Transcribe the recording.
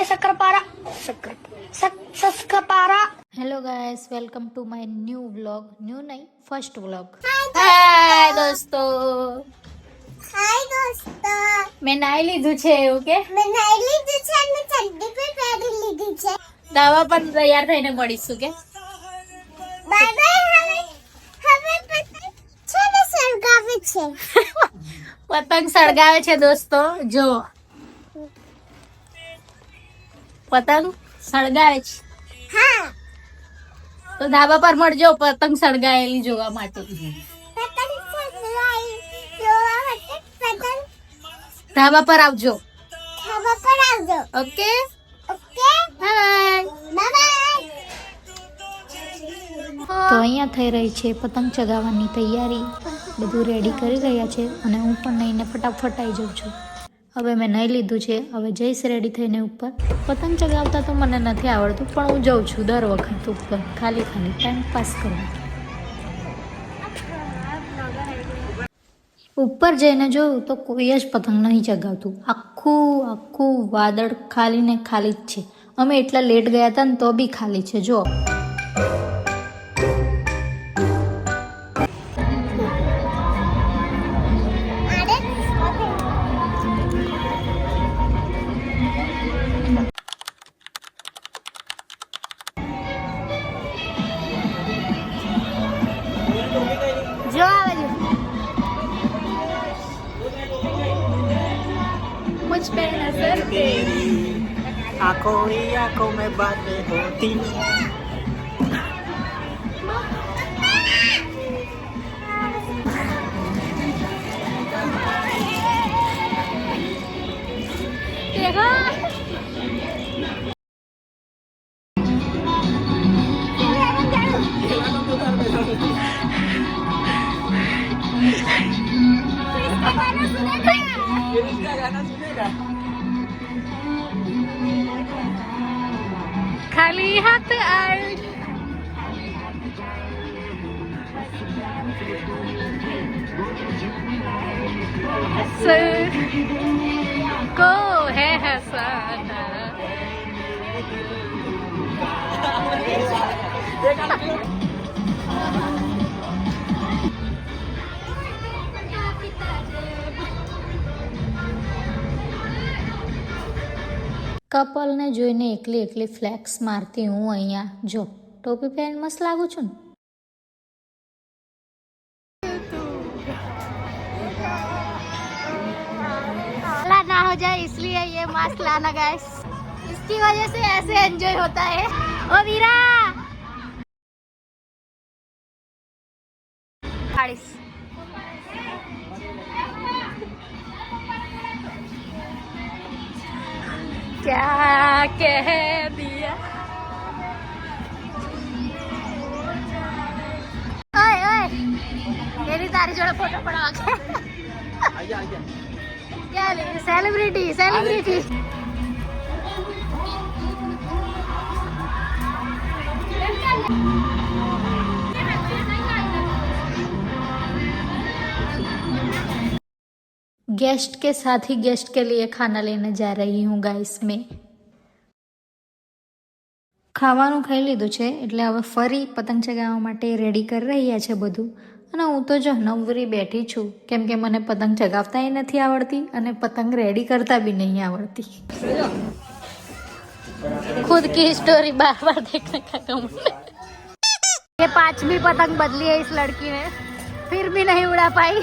Sakarapaara. Hello guys, welcome to my new vlog. New नहीं, first vlog. Hi દોસ્તો, મેં નાઈ લીધું છે એવું કે દાવા પણ તૈયાર થઈને મળીશું કે પતંગ સળગાવે છે દોસ્તો. જો પતંગ સળગાવે છે તો ધાબા પર મળજો પતંગ સળગાયેલી જોવા માટે. ધાબા પર આવજો. Okay, bye. તો અહીંયા થઈ રહી છે પતંગ ચગાવવાની તૈયારી. બધું રેડી કરી રહ્યા છે અને હું પણ નહીને ફટાફટ આવી જાઉં છું. હવે મેં નહીં લીધું છે, હવે જઈશ રેડી થઈને ઉપર. પતંગ ચગાવતા તો મને નથી આવડતું, પણ હું જાઉં છું દર વખત ઉપર, ખાલી ટાઈમ પાસ કરવા. ઉપર જઈને જોયું તો કોઈ જ પતંગ નહીં ચગાવતું. આખું વાદળ ખાલી ને ખાલી જ છે. અમે એટલા લેટ ગયા હતા ને તો બી ખાલી છે. જો જો આવે છે मुझ पे नजर तेरी आंखों ही आंखों में बातें होती देखो खाली हाथ आए को है हसाना. કપલને જોઈને એકલી ફ્લેક્સ મારતી હું અહીંયા. જો ટોપી પહેરીને મસ્ત લાગુ છું ને. ना हो जाए इसलिए ये मास्क लाना गाइस. इसकी वजह से ऐसे एंजॉय होता है. ओ वीरा बारिश क्या कह दिया. ओए ओए मेरी तारी जोड़े फोटो पड़ा के क्या ले सेलिब्रिटी गेस्ट के साथ ही गेस्ट के लिए खाना लेने जा रही हूँ गाइस मैं. ખાવાનું ખાઈ લીધું છે એટલે હવે ફરી પતંગ ચગાવવા માટે રેડી કરી રહ્યા છે બધું. અને હું તો જો નવરી બેઠી છું, કેમ કે મને પતંગ ચગાવતાય નથી આવડતી અને પતંગ રેડી કરતા બી નહીં આવડતી. खुद की स्टोरी बार बार देखने का कम. ये 5वीं पतंग बदली है इस लड़की ने, फिर भी नहीं उड़ा पाई.